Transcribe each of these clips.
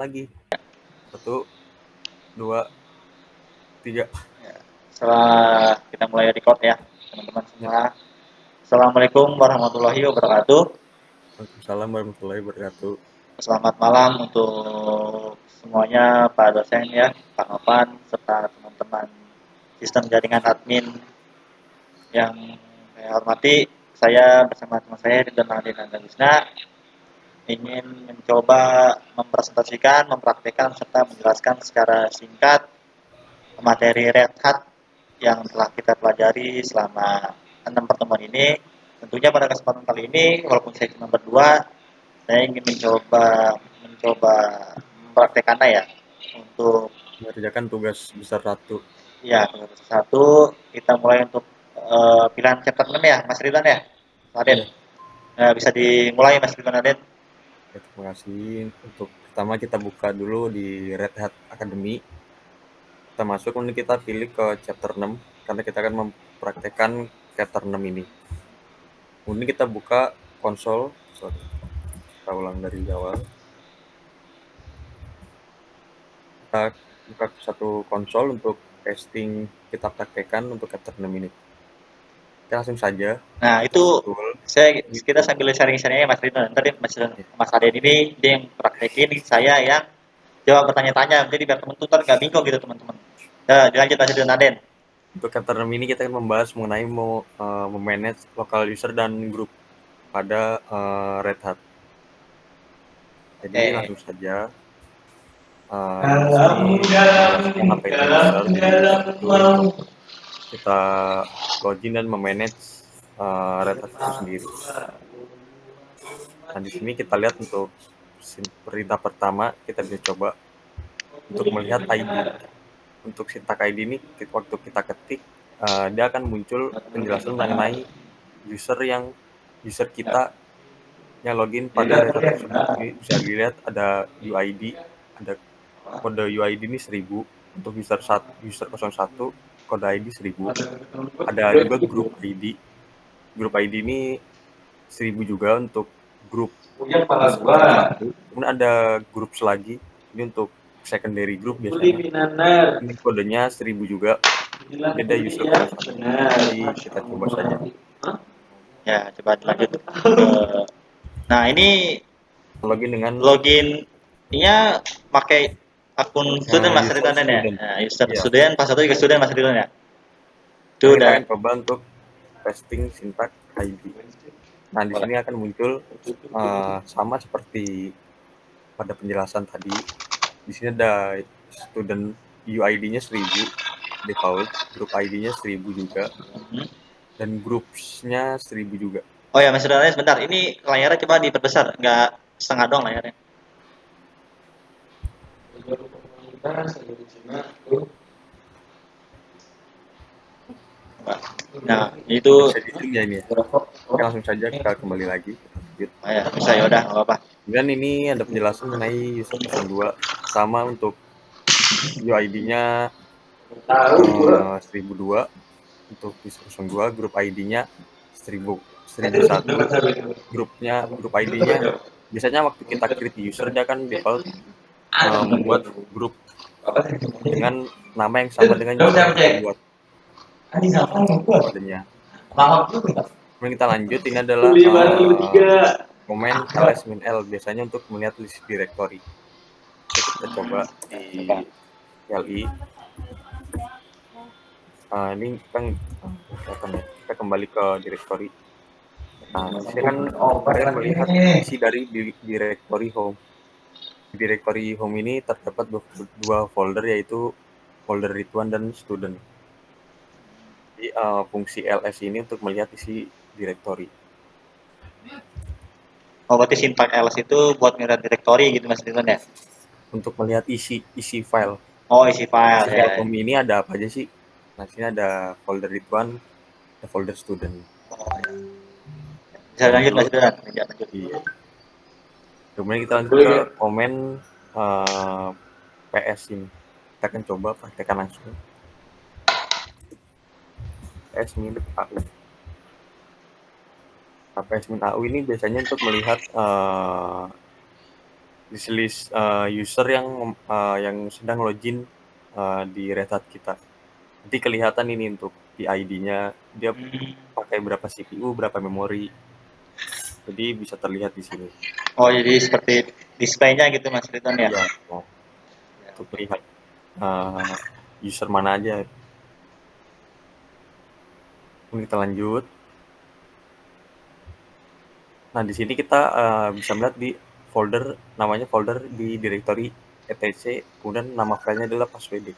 lagi. 1, 2, 3. Ya, setelah kita mulai record ya, teman-teman Ya. semua. Assalamualaikum warahmatullahi wabarakatuh. Waalaikumsalam warahmatullahi wabarakatuh. Selamat malam untuk semuanya, Pak dosen ya, Pak Novan, serta teman-teman sistem jaringan admin yang saya hormati. Saya bersama teman saya Ridwan Nadine Andalusna ingin mencoba mempresentasikan, mempraktikkan, serta menjelaskan secara singkat materi Red Hat yang telah kita pelajari selama 6 pertemuan ini. Tentunya pada kesempatan kali ini, walaupun saya cuma berdua, saya ingin mencoba mempraktekannya ya. Untuk Mengerjakan tugas besar 1. ya satu, kita mulai untuk pilihan chapter 6 ya, Mas Ridwan ya, Raden. Ya. Bisa dimulai Mas Ridwan Raden. Ya, terima kasih. Untuk pertama kita buka dulu di Red Hat Academy. Kita masuk, kemudian kita pilih ke chapter 6 karena kita akan mempraktekkan chapter 6 ini. Kemudian kita buka konsol. Kita ulang dari awal. Kita buka satu konsol untuk testing kita praktekkan untuk chapter 6 ini. Kita langsung saja. Nah, itu kita sambil sharing-sharing ya Mas Ridwan. Tadi Mas Aden ini dia yang praktekin, saya yang jawab bertanya-tanya. Jadi biar teman-teman nggak bingung gitu teman-teman. Dilanjut Mas Ridwan Aden. Untuk chapter 6 ini kita akan membahas mengenai memanage local user dan grup pada Red Hat. Jadi langsung saja. Di sini menjelaskan apa itu user. Jadi user itu untuk kita login dan memanage Red Hat itu sendiri. Nah, di sini kita lihat untuk perintah pertama kita bisa coba untuk melihat ID. Untuk sintak ID ini waktu kita ketik dia akan muncul penjelasan mengenai user kita yang login pada Red Hat tersebut. Ini bisa dilihat ada UID, ada kode UID ini 1000 untuk user 01, kode ID 1000. Ada juga grup ID. Grup ID ini 1000 juga untuk grup user 01. Kemudian ada grup lagi. Ini untuk secondary group biasanya. Ini kodenya 1000 juga. Ini ada user 01. Jadi kita coba saja. Ya, coba lanjut. Nah, ini loginnya pakai akun student Mas User Ridwan ya. student. Nah, user Ya. student, password juga student Mas Ridwan ya. Itu Nah, kita udah. akan coba untuk testing syntax ID. Nah, di sini akan muncul sama seperti pada penjelasan tadi. Di sini ada student UID-nya 1000 default, group ID-nya 1000 juga, dan groups-nya 1000 juga. Oh ya, Mas Ridwan, sebentar. Ini layarnya coba diperbesar, nggak setengah doang layarnya. Nah, itu Bisa di zoom ya ini ya. Oke, langsung saja kita kembali lagi. Lanjut. ya, bisa ya udah, nggak apa-apa. Kemudian ini ada penjelasan mengenai user 02 sama untuk UID-nya 1002 untuk user 02, grup ID-nya 1001, grup ID-nya biasanya waktu kita create user dia kan default membuat grup dengan nama yang sama dengan user yang kita buat. Kodenya. Kemudian kita lanjut, ini adalah komen ls-l biasanya untuk melihat list directory. Oke, kita coba di li. Ini kan kita kembali ke directory. Nah, di sini kan kita melihat isi dari directory home. Di directory home ini terdapat dua folder, yaitu folder Ridwan dan student. Jadi fungsi ls ini untuk melihat isi directory. Oh, berarti syntax ls itu buat melihat directory gitu Mas Ridwan ya? Untuk melihat isi file. Oh, isi file Isi ya. file home ini ada apa aja sih? Nah, sini ada folder Ridwan, ada folder student. Oh, ya. Bisa lanjut Mas Ridwan, lanjut. Iya. Kemudian kita lanjut ke komen PS ini. Kita akan coba praktekkan langsung. PS milik AU. PS milik AU ini biasanya untuk melihat list user yang sedang login di Red Hat kita. Nanti kelihatan ini untuk di ID-nya dia pakai berapa CPU, berapa memori. Jadi bisa terlihat di sini. Oh, jadi seperti display-nya gitu Mas Ridwan ya? Iya, untuk melihat user mana aja. Ini kita lanjut. Nah, di sini kita bisa melihat di folder, namanya folder di directory etc, kemudian nama filenya adalah passwd.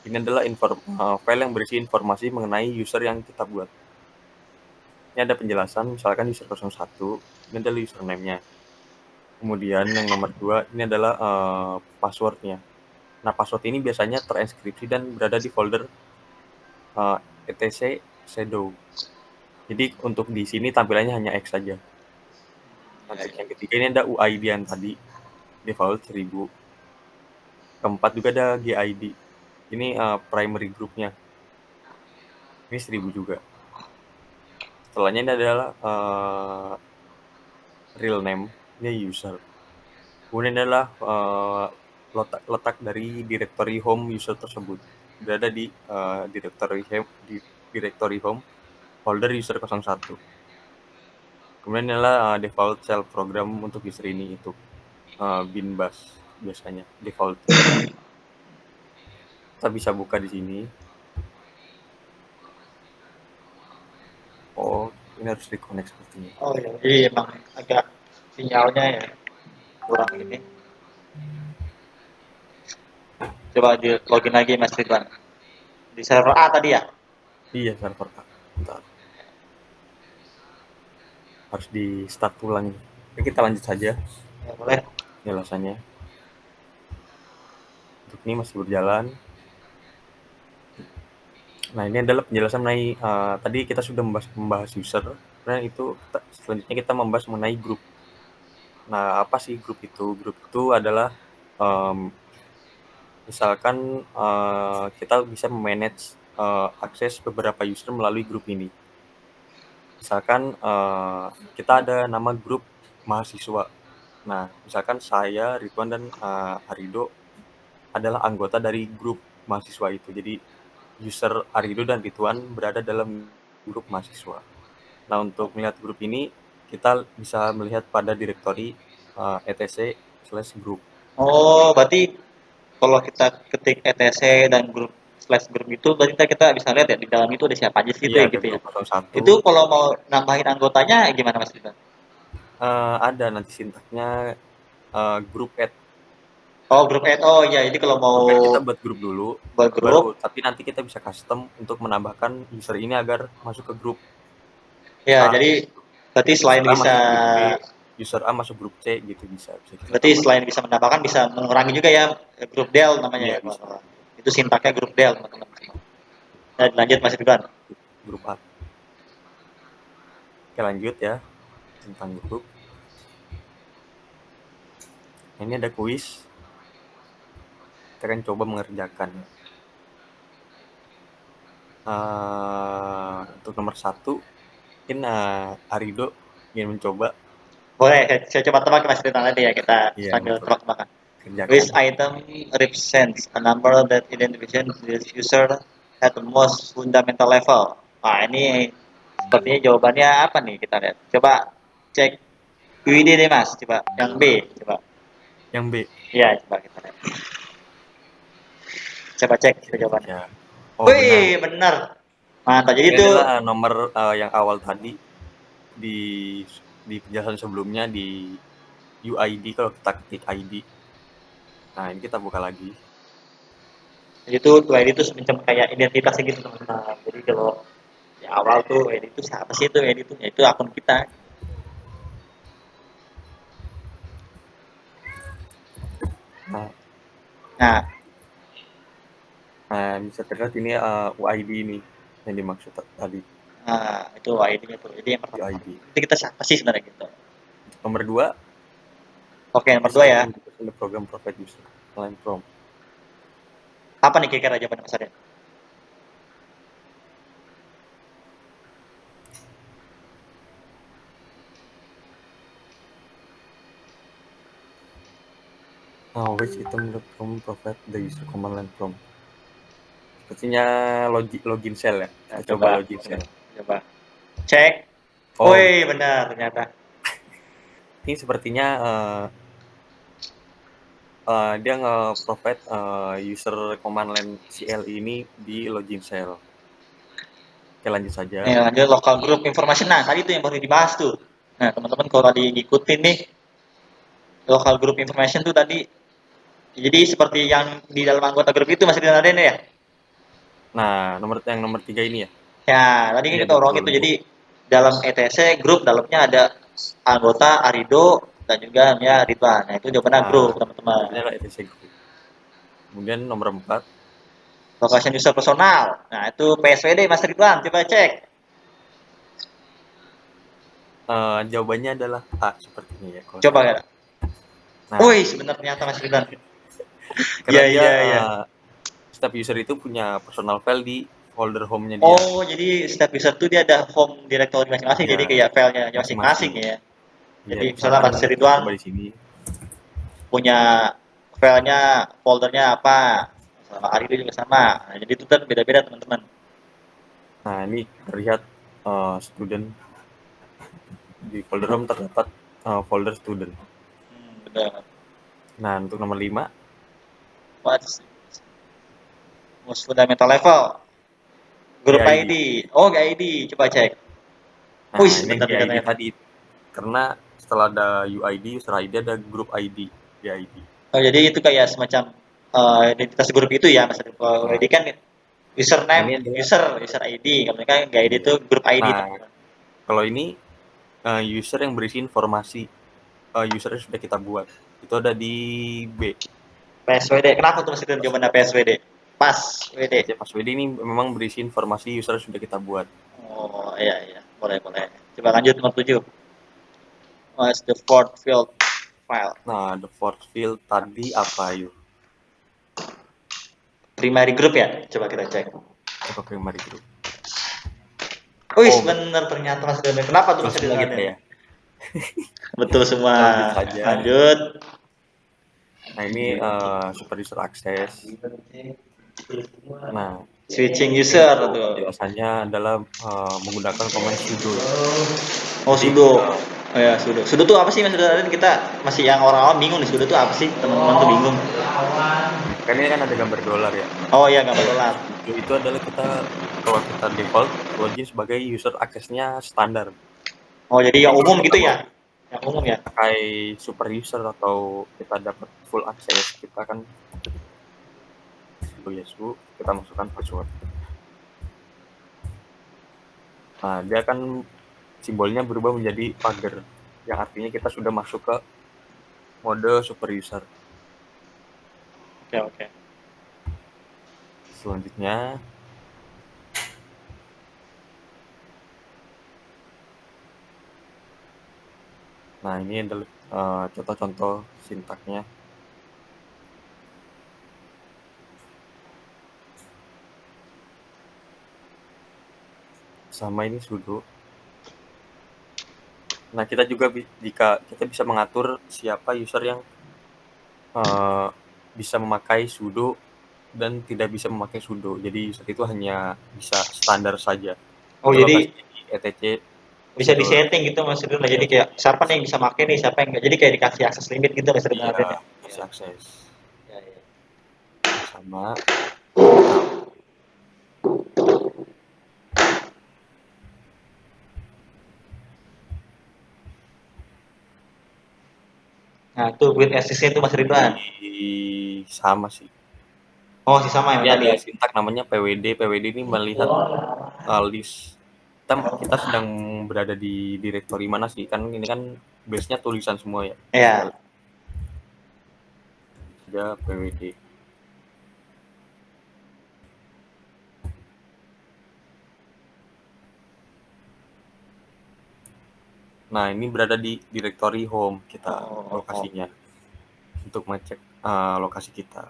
Ini adalah file yang berisi informasi mengenai user yang kita buat. Ini ada penjelasan, misalkan user 01, ini adalah username-nya. Kemudian yang nomor 2, ini adalah password-nya. Nah, password ini biasanya terenkripsi dan berada di folder etc shadow. Jadi untuk di sini tampilannya hanya X saja. Untuk yang ketiga ini ada UID yang tadi, default 1000. Keempat juga ada GID. Ini primary group-nya. Ini 1000 juga. Setelahnya ini adalah real name, ini user. Kemudian adalah letak dari directory home user tersebut. Berada di directory home folder user 01. Kemudian adalah default shell program untuk user ini, itu bin bash biasanya default. Kita bisa buka di sini. Oh, ini harus reconnect sepertinya. Oh ya, jadi emang agak sinyalnya ya kurang ini. Coba di login lagi Mas Ridwan. Di server A tadi ya? Iya, server A. Bentar. Harus di start ulang. Oke, kita lanjut saja Ya, boleh. penjelasannya. Untuk ini masih berjalan. Nah, ini adalah penjelasan mengenai tadi kita sudah membahas user, dan itu selanjutnya kita membahas mengenai grup. Nah, apa sih grup itu? Grup itu adalah misalkan kita bisa memanage akses beberapa user melalui grup ini. Misalkan kita ada nama grup mahasiswa. Nah, misalkan saya, Ridwan, dan Arido adalah anggota dari grup mahasiswa itu. Jadi user Arido dan Ridwan berada dalam grup mahasiswa. Nah, untuk melihat grup ini kita bisa melihat pada directory etc/group. Oh, berarti kalau kita ketik etc dan grup slash grup itu berarti kita bisa lihat ya di dalam itu ada siapa aja sih itu Iya, ya ada gitu ya. grup 01. Itu kalau mau nambahin anggotanya gimana Mas Ridwan? Ada nanti sintaknya group add. Oh, grup add. Oh iya, jadi kalau mau Group add kita buat grup dulu, buat grup, tapi nanti kita bisa custom untuk menambahkan user ini agar masuk ke grup ya A. jadi berarti selain User A bisa masuk grup B, user A masuk grup C gitu, bisa kita berarti tambah. selain bisa menambahkan bisa mengurangi juga ya grup del namanya Iya, ya bisa. kawan-kawan. Itu sintaknya grup del teman-teman. Nah, lanjut Mas Ridwan. Grup A. Oke, lanjut ya tentang grup. Ini ada kuis. Kita akan coba mengerjakan. Untuk nomor 1, mungkin Arido ingin mencoba. Boleh, saya coba tebak Mas Ridwan tadi ya kita Iya, sambil untuk tebak-tebakan. kerjakan. Which item represents a number that identifies the user at the most fundamental level? Nah, ini sepertinya jawabannya apa nih kita lihat. Coba cek UID deh Mas, coba. Yang B, coba. Yang B. Iya, coba kita lihat. Coba cek Oke, itu cek jawabannya. ya. Oh, benar. Wih, benar. Mantap. Jadi Ini itu adalah nomor yang awal tadi di penjelasan sebelumnya di UID kalau kita ketik ID. Nah, ini kita buka lagi. itu UID itu semacam kayak identitasnya gitu teman-teman. Jadi kalau di awal tuh UID itu siapa sih itu UID itu? Ya, itu akun kita. Nah, Nah, bisa terlihat ini UID ini yang dimaksud tadi, nah itu UID-nya tuh. Jadi yang pertama. UID. Jadi kita siapa sih sebenarnya gitu? Nomor 2, Oke, nomor this 2 ya. item the program provide user line from. Apa nih kira-kira jawaban Mas Arya? Which item from provide the user command line from? Sepertinya login cell ya. Nah, Kita coba login cell. coba cek. Oh, Woi, benar ternyata. ini sepertinya dia nge-provide user command line CL ini di login cell. Oke, lanjut saja. Lanjut local group information. Nah, tadi itu yang baru dibahas tuh. Nah, teman-teman kalau tadi ngikutin nih, local group information tuh tadi, jadi seperti yang di dalam anggota grup itu masih ada ya? Nah, yang nomor 3 ini ya? Ya, tadi kan Iya, kita orang betul. itu, jadi dalam ETC grup dalamnya ada anggota Arido dan juga ya Ridwan. Nah, itu jawabannya grup, Nah, teman-teman. ini adalah ETC group. Kemudian nomor 4. Location user personal. Nah, itu PSWD Mas Ridwan, coba cek. Jawabannya adalah A sepertinya ya. Coba ya. Nah, Wih, sebenarnya ternyata Mas Ridwan. karena Iya, dia iya, iya. setiap user itu punya personal file di folder home-nya dia. Oh, jadi setiap user tuh dia ada home directory masing-masing, jadi Iya, kayak filenya masing-masing masing-masing. ya. Iya, Jadi misalnya misalkan Mas kita Ridwan coba di sini. punya filenya, foldernya apa, sama Ari juga sama. Nah, jadi itu kan beda-beda teman-teman. Nah, ini terlihat student di folder home terdapat folder student. Benar. Nah, untuk nomor 5. What's most fundamental level? Grup GID. ID. Oh, ID. Coba cek. Wih, Nah, ini benar juga GID ternyata. tadi. Karena setelah ada UID, user ID ada group ID, GID. Oh, jadi itu kayak semacam identitas grup itu ya, Mas. Kalau Nah, ID kan username, ini adalah user ID. Kalau mereka nggak ID iya. itu grup ID, Nah, teman-teman. kalau ini user yang berisi informasi user yang sudah kita buat. Itu ada di B. PSWD. Kenapa tuh Mas itu jawabannya PSWD? Pas WD. Password ini memang berisi informasi user yang sudah kita buat. Oh, iya, iya. Boleh, boleh. Coba lanjut nomor 7. What's the fourth field file? Nah, the fourth field tadi apa yuk? Primary group ya? Coba kita cek. Coba primary group. Wih, Oh, bener ternyata Mas Dona. Kenapa tuh betul Mas semua Dona? kita ya. Betul semua. Lanjut saja. Lanjut. Nah, ini super user access. Nah, Switching ini user untuk tuh. penjelasannya adalah menggunakan command sudo ya. Oh, Jadi sudo. Oh ya, sudo. Sudo tuh apa sih Mas Dona? Kita masih yang orang awam bingung nih. Sudo tuh apa sih? Teman-teman tuh bingung. kan ini kan ada gambar dolar ya. Oh iya, nggak dolar. Sudo itu adalah kalau kita default login sebagai user access-nya standar. Oh, jadi Tapi yang kalau umum kita gitu mau ya? Yang umum ya? pakai super user atau kita dapat full access, kita kan kita masukkan password. Nah, dia kan simbolnya berubah menjadi pagar, yang artinya kita sudah masuk ke mode super user. Oke, oke. Selanjutnya, nah ini adalah contoh-contoh sintaknya. Sama ini sudo. Nah, kita juga jika kita bisa mengatur siapa user yang bisa memakai sudo dan tidak bisa memakai sudo. Jadi user itu hanya bisa standar saja. Oh, Itu jadi lokasinya di etc bisa $. disetting gitu Mas Dona. Iya, Jadi kayak siapa nih yang bisa pakai nih, siapa yang enggak. Jadi kayak dikasih akses limit gitu Mas Dona iya, ya. kasih akses Ya, ya. sama. Nah, Nah, itu build SSC itu Mas Ridwan. sama sih. Oh, masih sama Ini yang tadi ada ya. sintak namanya PWD. PWD ini melihat list kita sedang berada di direktori mana sih? Kan ini kan base-nya tulisan semua ya. Iya. Ada PWD. Nah, ini berada di directory home kita lokasinya. Untuk mengecek lokasi kita.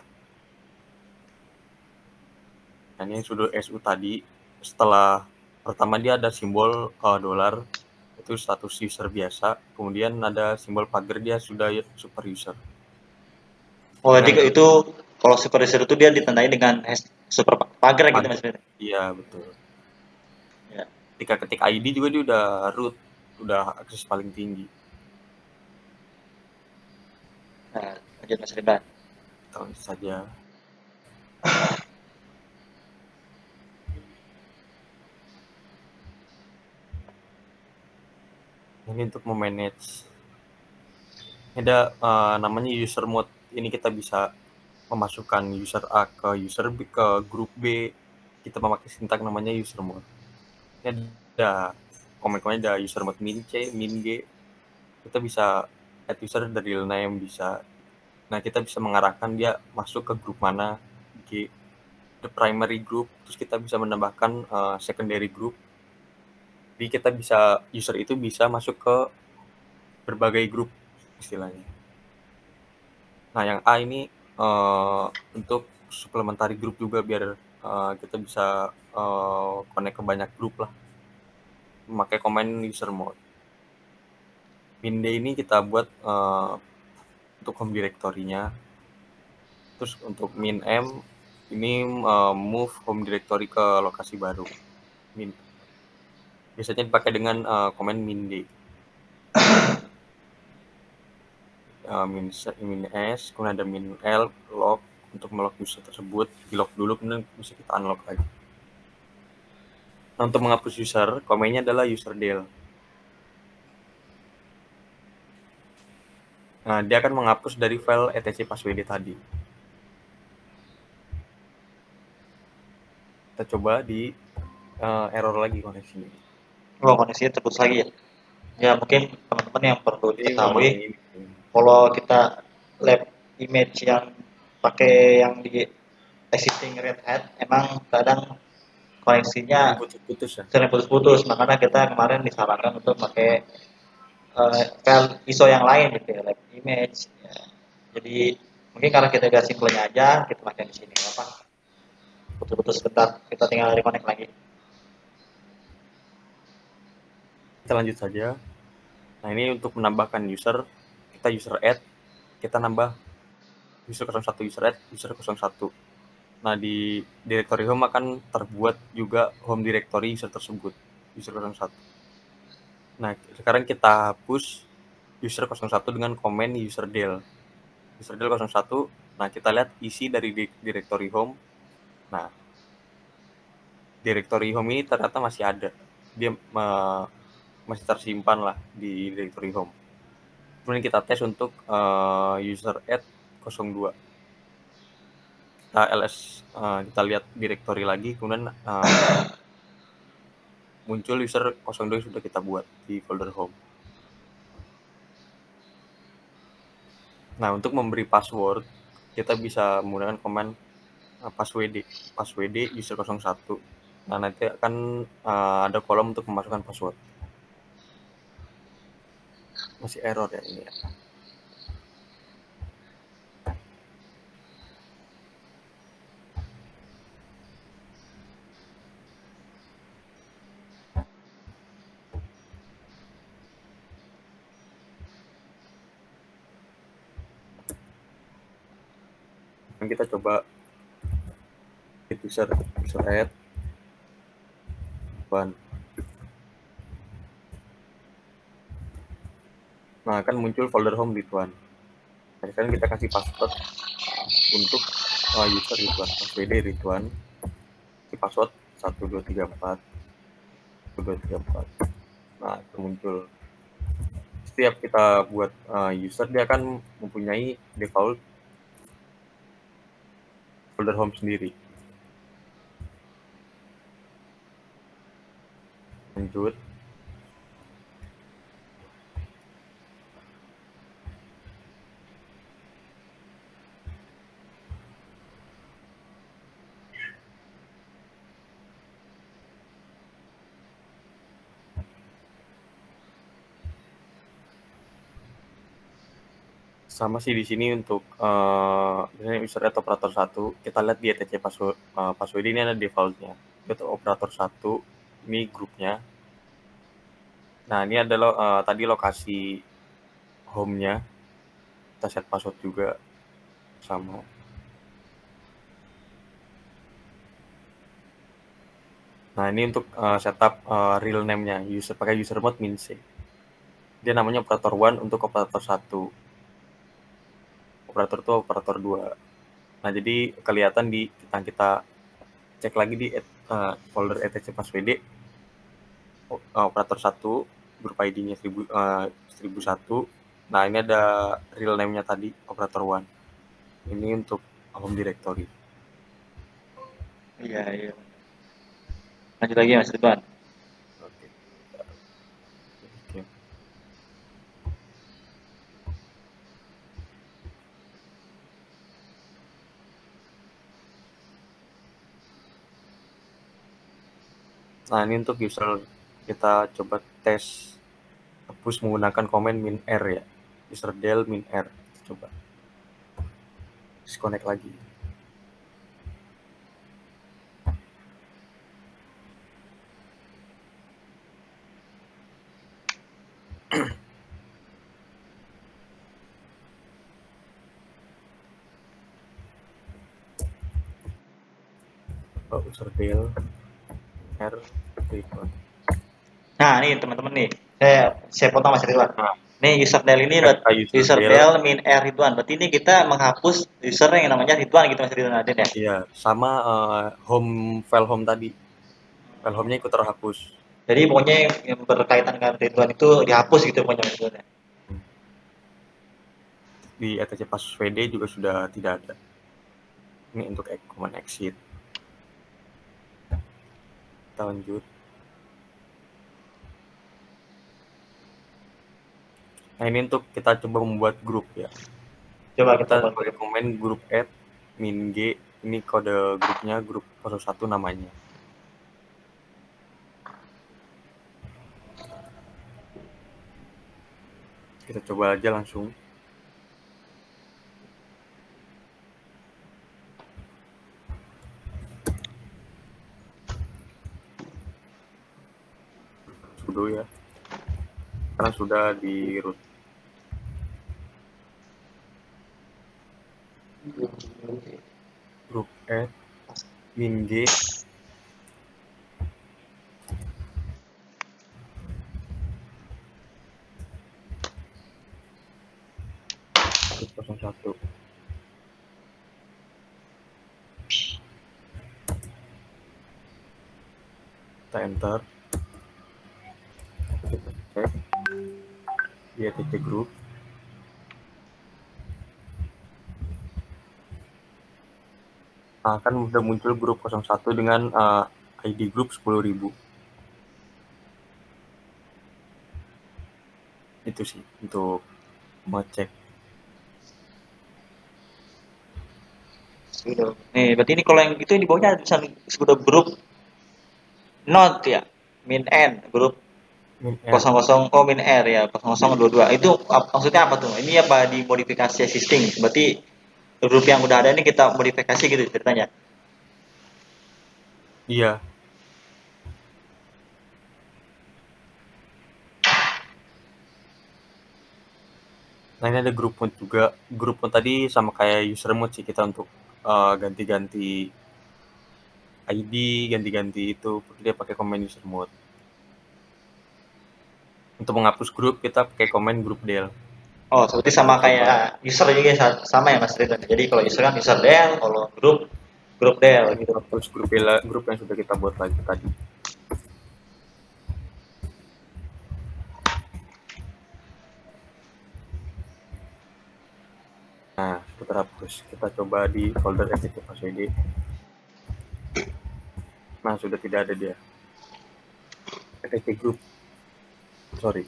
Nah, ini sudah SU tadi. Setelah pertama dia ada simbol dolar, itu status user biasa. Kemudian ada simbol pagar, dia sudah super user. Oh, jadi dengan itu kalau super user itu dia ditandai dengan super pagar gitu pagar. Mas Firman? Iya betul. Ya. Ketika ketik ID juga dia udah root, udah akses paling tinggi. Nah, lanjut Mas Firman. Kita saja. Ini untuk memanage. Ini ada namanya user mode. Ini kita bisa memasukkan user A ke user B ke grup B. Kita memakai sintak namanya user mode. Ini ada komen-komen, ada user mode min C, min G. Kita bisa add user dari real name bisa. Nah, kita bisa mengarahkan dia masuk ke grup mana, G, the primary group, terus kita bisa menambahkan secondary group. Jadi kita bisa, user itu bisa masuk ke berbagai grup istilahnya. Nah, yang A ini untuk supplementary group juga biar kita bisa connect ke banyak grup lah, memakai command user mode. Min D ini kita buat untuk home directory-nya. Terus untuk min M ini move home directory ke lokasi baru. Biasanya dipakai dengan command min D. Min S, kemudian ada min L, log untuk melog user tersebut. Di log dulu, kemudian bisa kita unlock lagi. Nah, untuk menghapus user, command-nya adalah userdel. Nah, dia akan menghapus dari file etc passwd tadi. Kita coba di error lagi koneksinya. Oh, koneksinya terputus lagi ya. Ya, mungkin teman-teman yang perlu Ini memang diketahui, ini. kalau kita lab image yang pakai yang di existing Red Hat, emang kadang Sering koneksinya putus-putus ya. sering putus-putus. Makanya kita kemarin disarankan untuk pakai file ISO yang lain gitu ya, lab image. Ya. Jadi mungkin karena kita udah simpelnya aja, kita pakai di sini apa? Putus-putus sebentar, kita tinggal reconnect lagi. Kita lanjut saja. Nah, ini untuk menambahkan user, kita user add, kita nambah user 01 user add, user 01. Nah, di directory home akan terbuat juga home directory user tersebut, user 01. Nah, sekarang kita hapus user 01 dengan command userdel. Userdel 01, nah kita lihat isi dari directory home. Nah, directory home ini ternyata masih ada. Dia masih tersimpan lah di directory home. Kemudian kita tes untuk user add 02. Kita ls, kita lihat directory lagi, kemudian muncul user 02 yang sudah kita buat di folder home. Nah, untuk memberi password, kita bisa menggunakan command passwd user 01. Nah, nanti akan ada kolom untuk memasukkan password. Masih error ya ini ya. Dan kita coba user add one. Nah, akan muncul folder home Ridwan. Nah, sekarang kita kasih password untuk user Ridwan, passwd Ridwan. Kasih password 1234 1234. Nah, itu muncul. Setiap kita buat user, dia akan mempunyai default folder home sendiri. Lanjut. Sama sih di sini untuk misalnya user add operator 1, kita lihat di etc password ini ada defaultnya. Itu operator 1, ini grupnya. Nah, ini adalah tadi lokasi home-nya. Kita set password juga. sama. Nah, ini untuk setup real name-nya, pakai user mode min-c. Dia namanya operator 1 untuk operator 1. Operator itu operator 2. Nah, jadi kelihatan di kita cek lagi di folder etc passwd, operator 1, grup ID-nya 1001. Nah, ini ada real name-nya tadi, operator 1. Ini untuk home directory. Iya, iya. Lanjut lagi Mas Ridwan. Oke. Oke. Nah, ini untuk user, kita coba tes hapus menggunakan command -r ya. User del -r. Coba disconnect lagi. User del r return. Nah, ini teman-teman nih. Saya potong Mas Ridwan. Nah, Nih user del ini user del min r Ridwan. Berarti ini kita menghapus user yang namanya Ridwan gitu Mas Ridwan ada ya? Iya, sama file home tadi. File home-nya ikut terhapus. Jadi pokoknya yang berkaitan dengan Ridwan itu dihapus gitu pokoknya Mas Ridwan. Di etc passwd juga sudah tidak ada. Ini untuk command exit. Kita lanjut. Nah, ini untuk kita coba membuat grup ya. Coba Kita pakai command group add min g. Ini kode grupnya, grup 01 namanya. Kita coba aja langsung. Sudo ya. Karena sudah di root. Group add min g. Grup 01. Kita enter. Kita cek di etc group. Nah, kan udah muncul grup 01 dengan ID grup 10.000. Itu sih untuk ngecek. Nih, berarti ini kalau yang itu di bawahnya ada tulisan sudah grup not ya, min n, grup 00 min r ya, 0022. Itu maksudnya apa tuh? Ini apa dimodifikasi existing? Berarti grup yang udah ada ini kita modifikasi gitu ceritanya. Iya. Nah, ini ada group mode juga. Group mode tadi sama kayak user mode sih, kita untuk ganti-ganti ID, ganti-ganti itu. Dia pakai command user mode. Untuk menghapus grup kita pakai command group del. Oh, seperti sama kayak user juga sama ya Mas Ridwan. Jadi kalau user kan user del, kalau grup del gitu. Hapus grup yang sudah kita buat lagi tadi. Nah, sudah terhapus. Kita coba di folder etc passwd. Nah, sudah tidak ada dia. etc group. Sorry.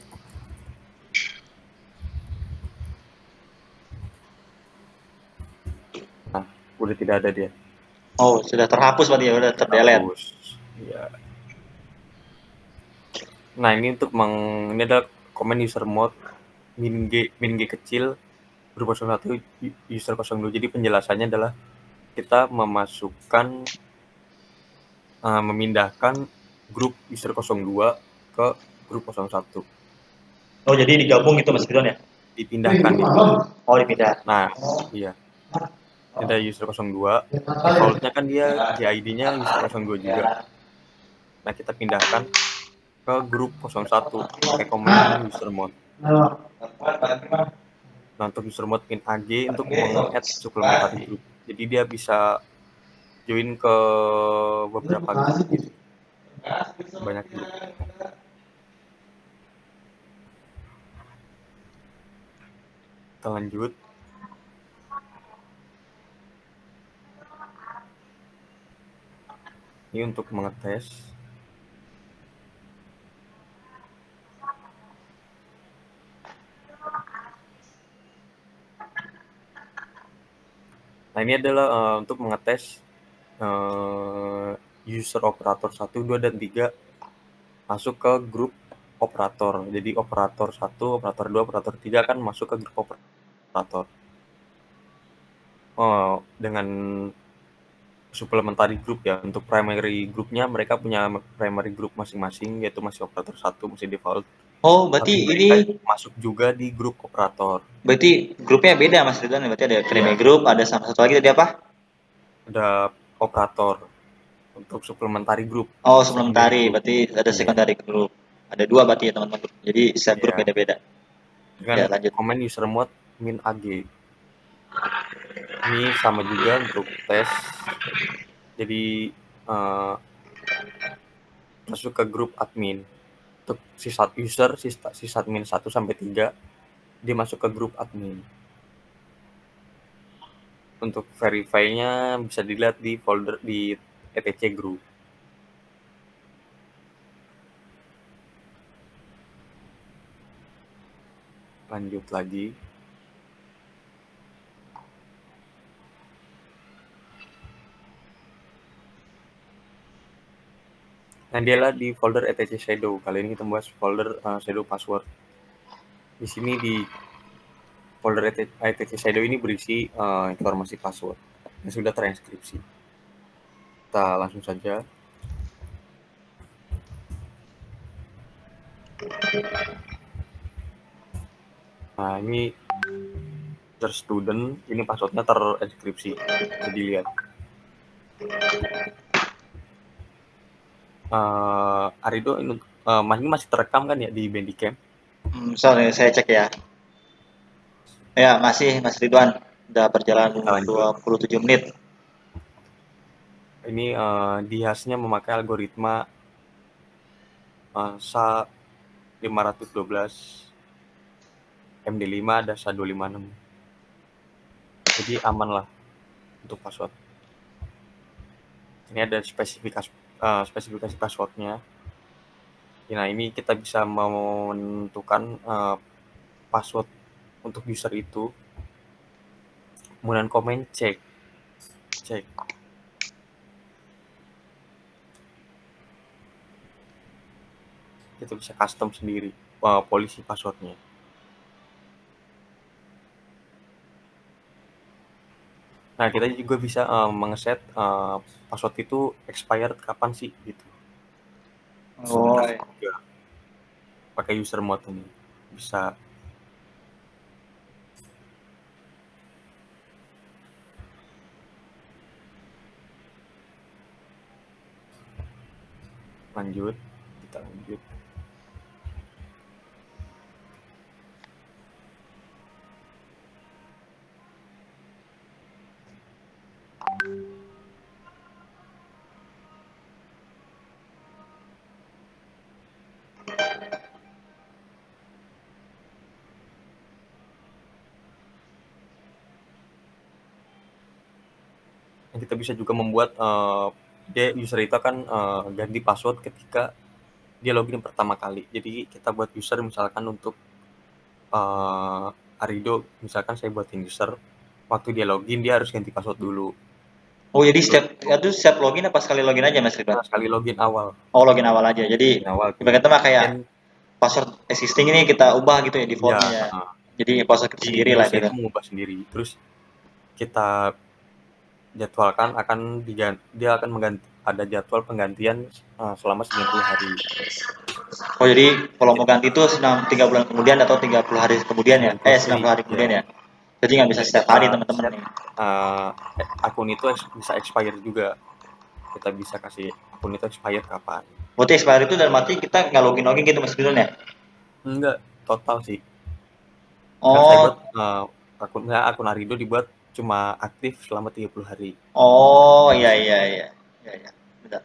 Nah, udah tidak ada dia. Oh, sudah terhapus berarti ya, udah terdelete. Ya. Nah, ini untuk ini ada command user mode min g kecil grup 01 user 02. Jadi penjelasannya adalah kita memasukkan memindahkan grup user 02 ke grup 01. Oh, jadi digabung gitu Mas Ridwan ya? Dipindahkan itu. Oh, dipindah. Nah, iya. Ada user 02, defaultnya kan dia GID-nya user 02 juga. Nah, kita pindahkan ke grup 01 pakai komen usermod. Nah, untuk usermod pin AG untuk meng-add supplementary group. Jadi dia bisa join ke beberapa grup gitu. Banyak grup. Kita lanjut. Ini untuk mengetes. Nah, ini adalah untuk mengetes user operator 1, 2, dan 3 masuk ke grup operator. Jadi operator 1, operator 2, operator 3 kan masuk ke grup operator. Dengan supplementary group ya. Untuk primary groupnya mereka punya primary group masing-masing, yaitu masih operator 1, masih default. Oh, Tapi berarti ini mereka masuk juga di grup operator. berarti grupnya beda Mas Ridwan. Berarti ada primary group, ada sama satu lagi tadi apa? Ada operator untuk supplementary group. Oh, Secondary supplementary. group. Berarti ada Iya. secondary group. Ada dua berarti ya teman-teman. Jadi setiap grup Iya. beda-beda. Dengan Ya, lanjut. komen usermod min AG. Ini sama juga untuk tes. Jadi masuk ke grup admin. Untuk user sysadmin 1 sampai 3 dia masuk ke grup admin. Untuk verify-nya bisa dilihat di folder di etc group. Lanjut lagi. Nah, dialah di folder etc shadow. Kali ini kita bahas folder shadow password. Di sini di folder etc shadow ini berisi informasi password yang sudah transkripsi. Kita langsung saja. Nah, ini user student, ini passwordnya terenkripsi. Bisa dilihat. Arido, ini masih terekam kan ya di Bandicam? Sorry, saya cek ya. Ya, masih Mas Ridwan. Udah berjalan Kita lanjut. 27 menit. Ini dihasnya memakai algoritma SHA-512 MD5 ada SHA-256. Jadi aman lah untuk password. Ini ada spesifikasi passwordnya. Nah, ini kita bisa menentukan password untuk user itu. Kemudian komen cek. Kita bisa custom sendiri polisi passwordnya. Nah, kita juga bisa mengeset password itu expired kapan sih gitu. Oh, Ya. Pakai user mode ini bisa. Kita lanjut. Kita bisa juga membuat dia user itu akan ganti password ketika dia login pertama kali. Jadi kita buat user misalkan untuk Arido, misalkan saya buatin user, waktu dia login dia harus ganti password dulu. Oh, jadi setiap login apa sekali login aja Mas Ridwan? Nah, sekali login awal. Oh, login awal aja. Jadi ibaratnya mah kayak Dan password existing ini kita ubah gitu ya ya, defaultnya ya. Jadi password kita sendiri lah user gitu. itu mengubah sendiri. Terus kita jadwalkan dia akan ada jadwal penggantian selama 90 hari. Oh, jadi kalau mau ganti itu 3 bulan kemudian atau 30 hari kemudian ya? 90 hari ya. kemudian ya? Jadi nggak bisa setiap hari teman-teman nih. Akun itu bisa expire juga. Kita bisa kasih akun itu expire kapan. Berarti expired itu dalam arti kita nggak login gitu Mas Ridwan ya? Enggak, total sih. Kan saya buat Oh, akun Arido dibuat cuma aktif selama 30 hari. oh iya iya iya. Iya iya. Benar.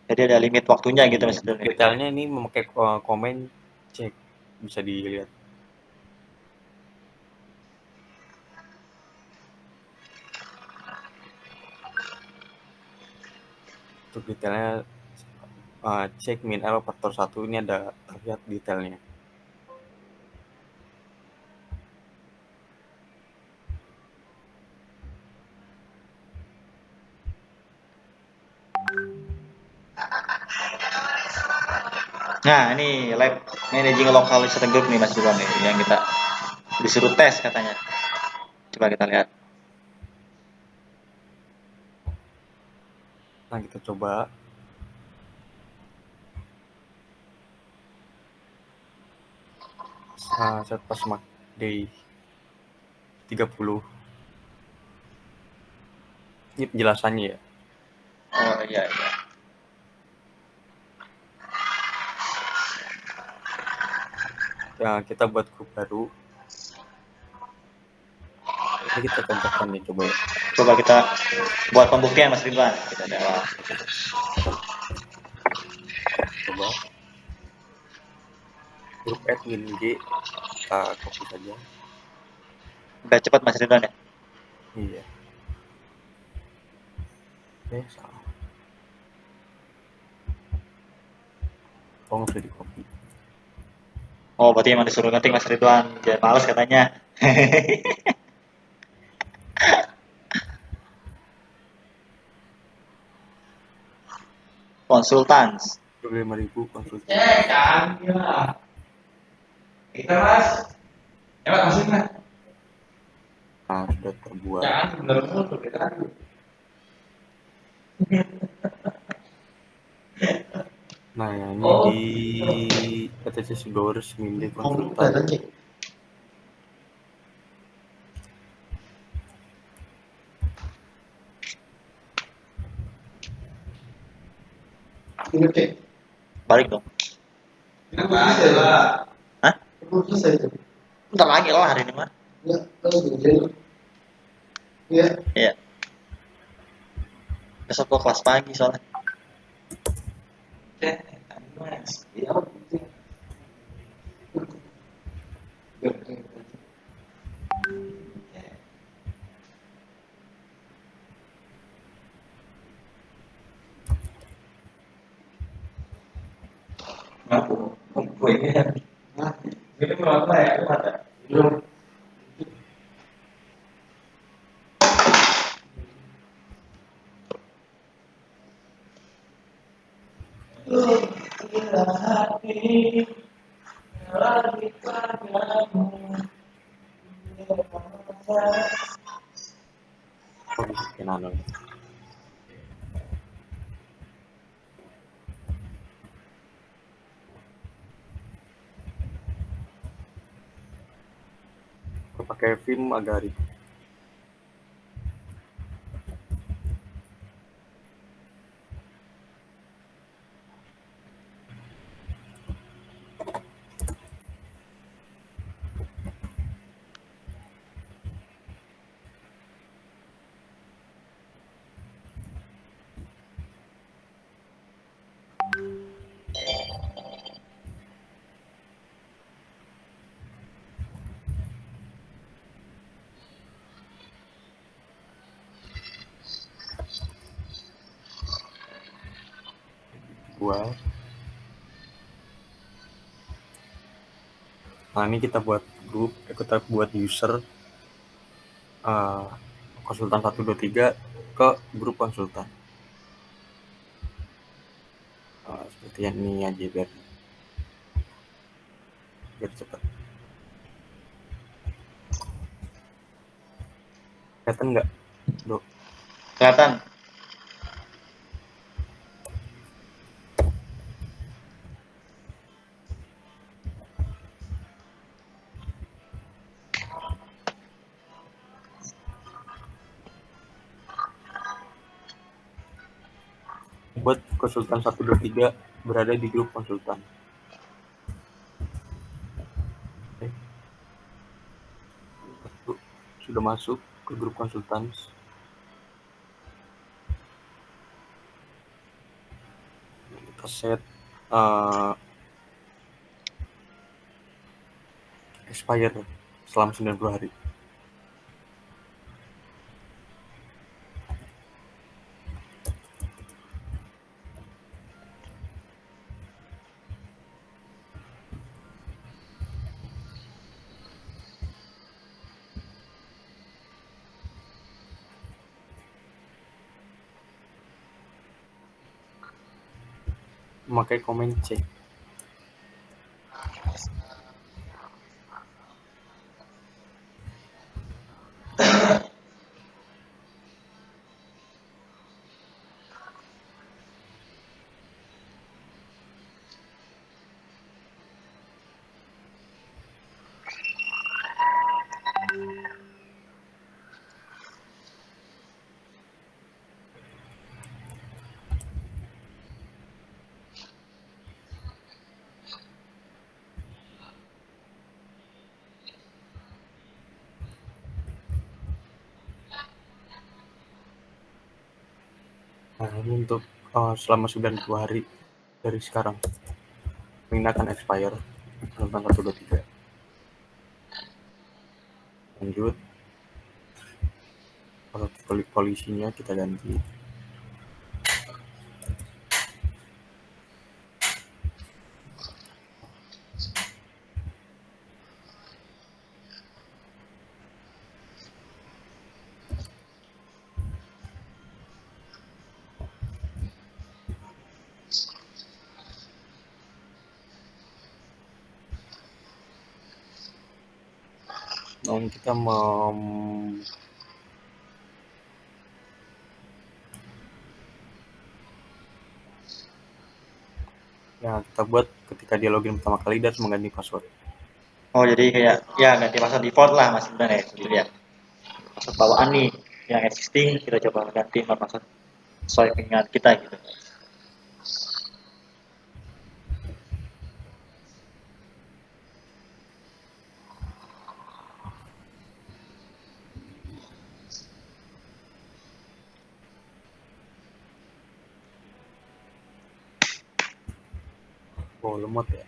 Jadi ada limit waktunya gitu Iya, Mas Ridwan ya. detailnya ini memakai komen cek, bisa dilihat. Untuk detailnya cek min L faktor 1 ini ada terlihat detailnya. Nah, ini lab managing local user group nih Mas Ridwan nih yang kita disuruh tes katanya. Coba kita lihat. Nah, kita coba set pas mark day 30. Ini penjelasannya ya. Oh iya iya. Ya, kita buat grup baru. Ini kita contohkan nih, coba ya. Coba kita buat pembuktian Mas Ridwan. Kita jawab. Coba grup admin G kita copy saja. Udah cepat Mas Ridwan ya. Iya. Oke, salah. Oh, nggak bisa di copy. Oh, berarti emang disuruh ngetik Mas Ridwan. Jangan males katanya. Konsultans. 25.000 konsultan. Kan, ya. Kita mas, ya mas masuk mas. Nah, sudah terbuat. Jangan bener-bener tuh kita. Nah, ya, ini Oh. di PTC sudah resmi konsultan. Balik dong. Kenapa aja lah? Hah? Bisa itu. Bentar lagi lah hari ini mah. Ya, terus begini. Iya. Iya. Besok gua kelas pagi soalnya. Oke, mas. Iya. Aku, gue ini. Ini berapa ya? Ada. Belum. Oh, bikin anu. Kalau pakai film agak ribet. Buat. Nah, ini kita buat grup, kita buat user konsultan 123 ke grup konsultan. Seperti yang ini aja biar cepat. Kelihatan nggak, Bro? Kelihatan. buat konsultan 123 berada di grup konsultan. Sudah masuk ke grup konsultan. Kita set expire selama 90 hari. Memakai komen C. Nah, ini untuk selama 92 hari dari sekarang. Ini akan expire tentang 123. Lanjut. Kalau polisinya kita ganti. Nah, kita ya kita buat ketika dia login pertama kali dan harus mengganti password. Oh, jadi kayak ya ganti password default lah Mas sebenarnya gitu ya. Password bawaan nih yang existing kita coba ganti password sesuai keinginan kita gitu. Oh, lemot ya.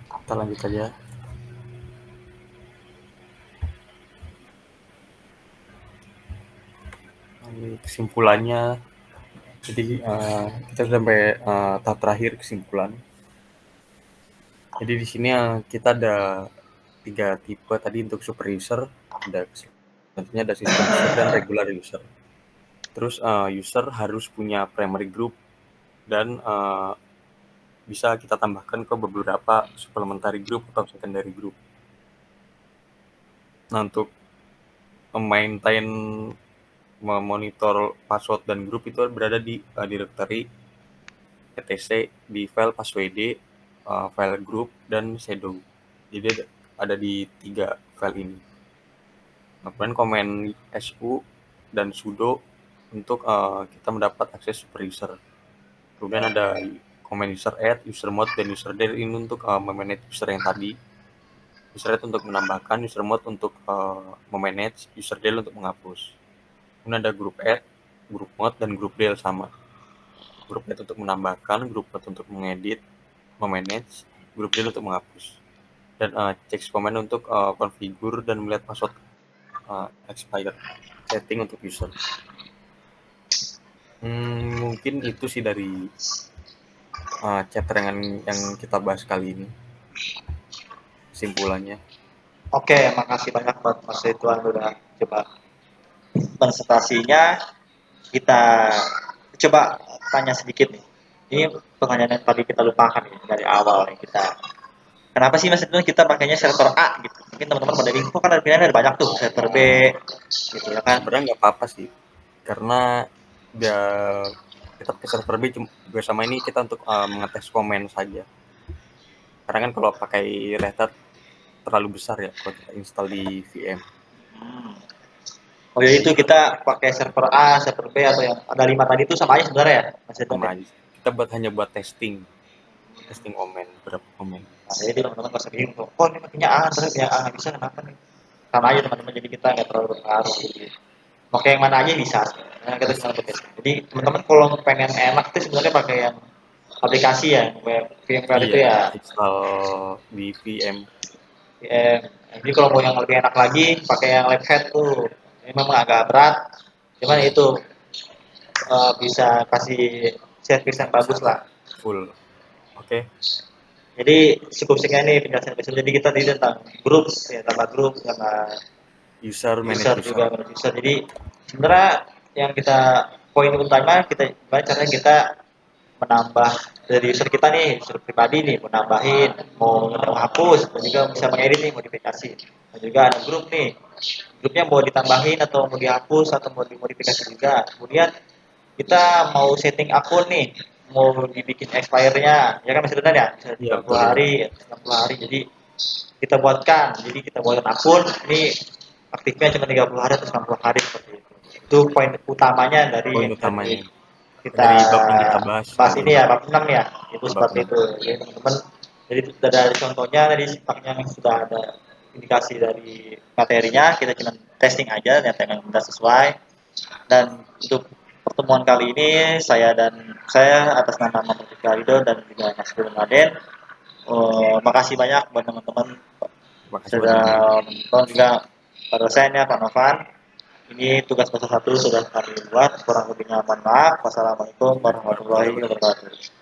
Kita lanjut aja. Ini kesimpulannya. Jadi kita sudah sampai tahap terakhir kesimpulan. Jadi di sini kita ada 3 tipe tadi untuk super user, tentunya ada system user dan regular user. Terus user harus punya primary group dan bisa kita tambahkan ke beberapa supplementary group atau secondary group. Nah, untuk memaintain, memonitor password dan grup itu berada di directory etc di file passwd, file group, dan shadow. Jadi ada di 3 file ini. Kemudian komen su dan sudo untuk kita mendapat akses super user. Kemudian ada komen user add, user mode, dan user del ini untuk memanage user yang tadi. User add untuk menambahkan, user mode untuk memanage, user del untuk menghapus. Kemudian ada group add, group mode, dan group del sama. Group add untuk menambahkan, group mode untuk mengedit, memanage, group del untuk menghapus. Dan check command untuk configure dan melihat password expired setting untuk user. Mungkin itu sih dari chapter yang kita bahas kali ini. Kesimpulannya. Oke, makasih banyak buat Mas Ridwan udah coba presentasinya. Kita coba tanya sedikit nih. Ini pertanyaan yang tadi kita lupakan nih dari awal nih kita. Kenapa sih Mas Ridwan kita pakainya server A gitu? Mungkin teman-teman pada bingung kan ada pilihan ada banyak tuh, server B gitu ya kan. Sebenarnya nggak apa-apa sih, karena kita pakai server B juga sama ini kita untuk mengetes komen saja. Karena kan kalau pakai Red Hat terlalu besar ya kalau kita install di VM. Oh ya itu kita pakai server A, server B atau yang ada 5 tadi itu sama aja sebenarnya ya Mas Ridwan sama ya? aja. Kita hanya buat testing omen, berapa omen. Nah, jadi teman-teman nggak usah bingung tuh, kok ini matinya A, terus ya A nggak bisa kenapa nih? Sama aja teman-teman, jadi kita nggak terlalu berpengaruh gitu. Oke yang mana aja bisa. Nah, kita cuma pakai. Jadi teman-teman kalau pengen enak tuh sebenarnya pakai yang aplikasi ya, web VMware itu Iya, ya. install di VM. VM. Jadi kalau mau yang lebih enak lagi, pakai yang Lab Hat tuh. Ini memang agak berat, cuman Iya, itu bisa kasih service yang bagus bisa lah. full. Oke. Jadi cukup sekian nih penjelasan episode. Jadi kita tadi tentang grup, ya tambah grup, tambah User user manage juga user. manage user. Jadi sebenarnya yang kita poin utama kita gimana caranya kita menambah dari user kita nih, user pribadi nih, mau nambahin, mau menghapus, dan juga bisa mengedit nih, modifikasi. Dan juga ada grup nih, grupnya mau ditambahin atau mau dihapus atau mau dimodifikasi juga. Kemudian kita mau setting akun nih, mau dibikin expire-nya, ya kan masih benar ya, bisa Iya, 30 betul. hari, 60 hari. Jadi kita buatkan, jadi kita buatkan akun, ini aktifnya cuma 30 hari atau 90 hari seperti itu. Itu poin utamanya dari Poin yang tadi utamanya kita dari bab yang kita bahas bahas sebelum ini ya, bab 6 ya, itu bab seperti 6. itu. Jadi teman-teman, jadi itu sudah ada contohnya tadi sifatnya yang sudah ada indikasi dari materinya, kita cuma testing aja ternyata yang sudah sesuai. Dan untuk pertemuan kali ini saya atas nama Muhammad Ridho dan juga Mas Firman Raden, makasih banyak buat teman-teman Makasih buat sudah teman-teman. menonton, juga Pak dosen ya Pak Novan. Ini tugas pasal 1 sudah kami buat, kurang lebihnya mohon maaf. Wassalamualaikum warahmatullahi wabarakatuh.